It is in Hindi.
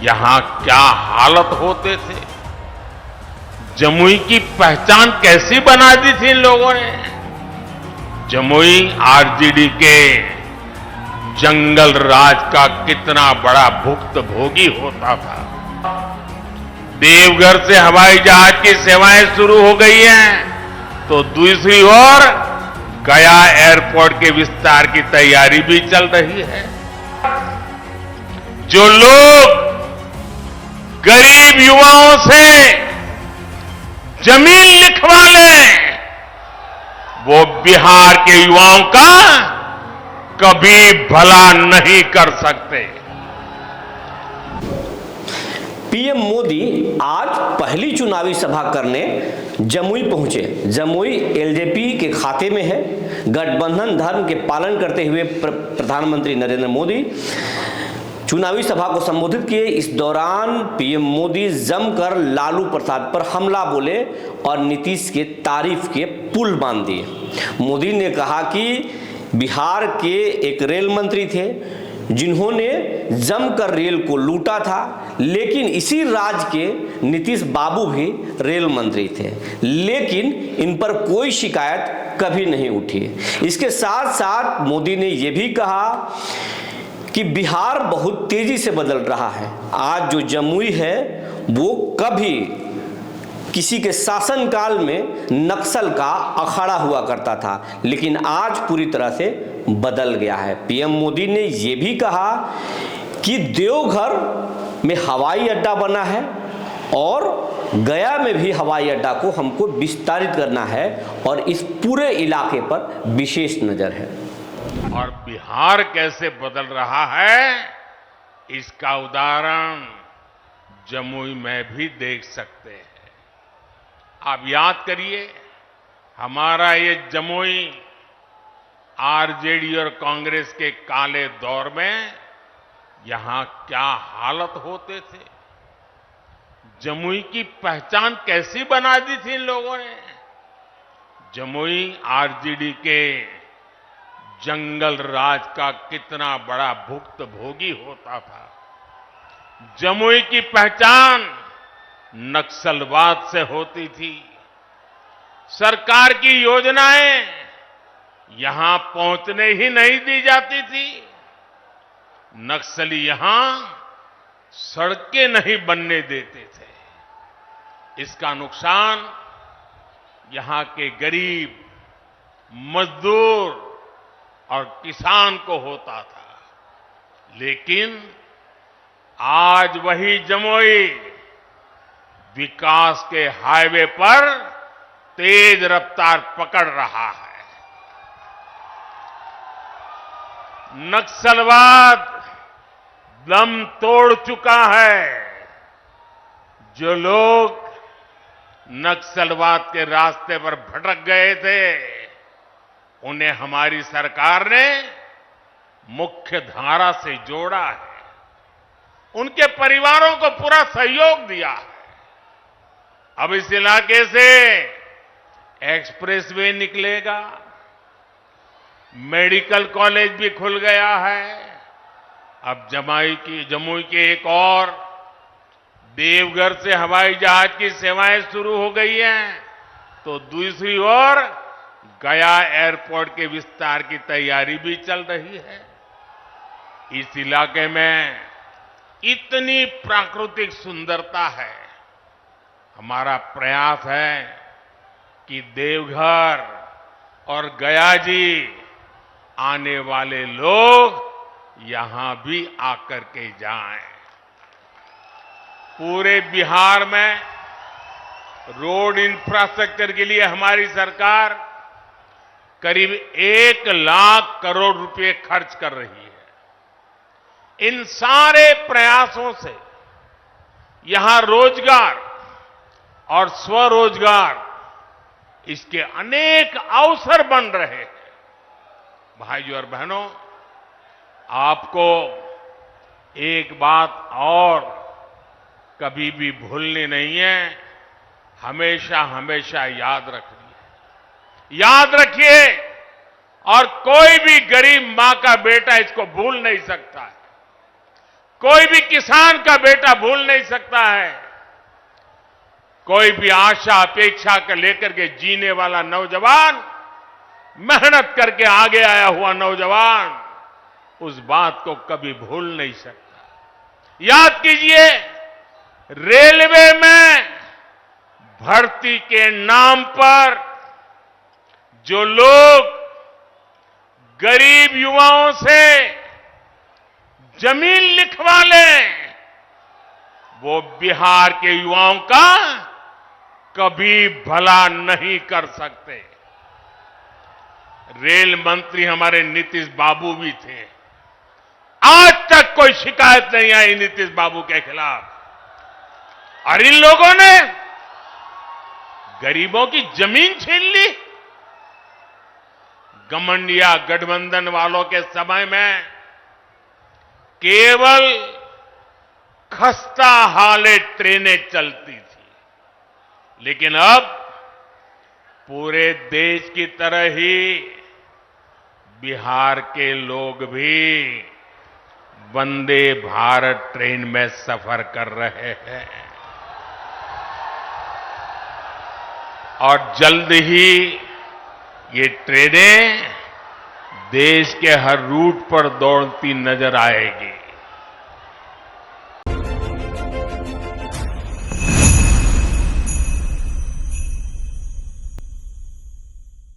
यहां क्या हालत होते थे, जमुई की पहचान कैसी बना दी थी इन लोगों ने। जमुई आरजेडी के जंगल राज का कितना बड़ा भुक्तभोगी होता था। देवघर से हवाई जहाज की सेवाएं शुरू हो गई हैं, तो दूसरी ओर गया एयरपोर्ट के विस्तार की तैयारी भी चल रही है। जो लोग गरीब युवाओं से जमीन लिखवा लें, वो बिहार के युवाओं का कभी भला नहीं कर सकते। पीएम मोदी आज पहली चुनावी सभा करने जमुई पहुंचे। जमुई एलजेपी के खाते में है। गठबंधन धर्म के पालन करते हुए प्रधानमंत्री नरेंद्र मोदी चुनावी सभा को संबोधित किए। इस दौरान पीएम मोदी जमकर लालू प्रसाद पर हमला बोले और नीतीश के तारीफ के पुल बांध दिए। मोदी ने कहा कि बिहार के एक रेल मंत्री थे जिन्होंने जमकर रेल को लूटा था, लेकिन इसी राज्य के नीतीश बाबू भी रेल मंत्री थे, लेकिन इन पर कोई शिकायत कभी नहीं उठी। इसके साथ साथ मोदी ने यह भी कहा कि बिहार बहुत तेजी से बदल रहा है। आज जो जमुई है वो कभी किसी के शासनकाल में नक्सल का अखाड़ा हुआ करता था, लेकिन आज पूरी तरह से बदल गया है। पीएम मोदी ने यह भी कहा कि देवघर में हवाई अड्डा बना है और गया में भी हवाई अड्डा को हमको विस्तारित करना है और इस पूरे इलाके पर विशेष नजर है। और बिहार कैसे बदल रहा है, इसका उदाहरण जमुई में भी देख सकते हैं। आप याद करिए, हमारा ये जमुई आरजेडी और कांग्रेस के काले दौर में यहां क्या हालत होते थे, जमुई की पहचान कैसी बना दी थी इन लोगों ने। जमुई आरजेडी के जंगल राज का कितना बड़ा भुक्तभोगी होता था। जमुई की पहचान नक्सलवाद से होती थी। सरकार की योजनाएं यहां पहुंचने ही नहीं दी जाती थी। नक्सली यहां सड़कें नहीं बनने देते थे। इसका नुकसान यहां के गरीब, मजदूर और किसान को होता था। लेकिन आज वही जमुई विकास के हाईवे पर तेज रफ्तार पकड़ रहा है। नक्सलवाद दम तोड़ चुका है। जो लोग नक्सलवाद के रास्ते पर भटक गए थे, उन्हें हमारी सरकार ने मुख्य धारा से जोड़ा है। उनके परिवारों को पूरा सहयोग दिया है। अब इस इलाके से एक्सप्रेसवे निकलेगा, मेडिकल कॉलेज भी खुल गया है। अब जमुई के एक और देवघर से हवाई जहाज की सेवाएं शुरू हो गई हैं, तो दूसरी ओर गया एयरपोर्ट के विस्तार की तैयारी भी चल रही है। इस इलाके में इतनी प्राकृतिक सुंदरता है। हमारा प्रयास है कि देवघर और गया जी आने वाले लोग यहां भी आकर के जाएं। पूरे बिहार में रोड इंफ्रास्ट्रक्चर के लिए हमारी सरकार करीब 1 लाख करोड़ रुपए खर्च कर रही है। इन सारे प्रयासों से यहां रोजगार और स्वरोजगार, इसके अनेक अवसर बन रहे हैं। भाइयों और बहनों, आपको एक बात और कभी भी भूलनी नहीं है, हमेशा हमेशा याद रखनी है। याद रखिए, और कोई भी गरीब मां का बेटा इसको भूल नहीं सकता है। कोई भी किसान का बेटा भूल नहीं सकता है। कोई भी आशा अपेक्षा कर लेकर के जीने वाला नौजवान, मेहनत करके आगे आया हुआ नौजवान उस बात को कभी भूल नहीं सकता। याद कीजिए, रेलवे में भर्ती के नाम पर जो लोग गरीब युवाओं से जमीन लिखवा लें, वो बिहार के युवाओं का कभी भला नहीं कर सकते। रेल मंत्री हमारे नीतीश बाबू भी थे। आज तक कोई शिकायत नहीं आई नीतीश बाबू के खिलाफ। और इन लोगों ने गरीबों की जमीन छीन ली। घमंडिया गठबंधन वालों के समय में केवल खस्ता हाले ट्रेनें चलती थी, लेकिन अब पूरे देश की तरह ही बिहार के लोग भी वंदे भारत ट्रेन में सफर कर रहे हैं। और जल्द ही ये ट्रेनें देश के हर रूट पर दौड़ती नजर आएगी।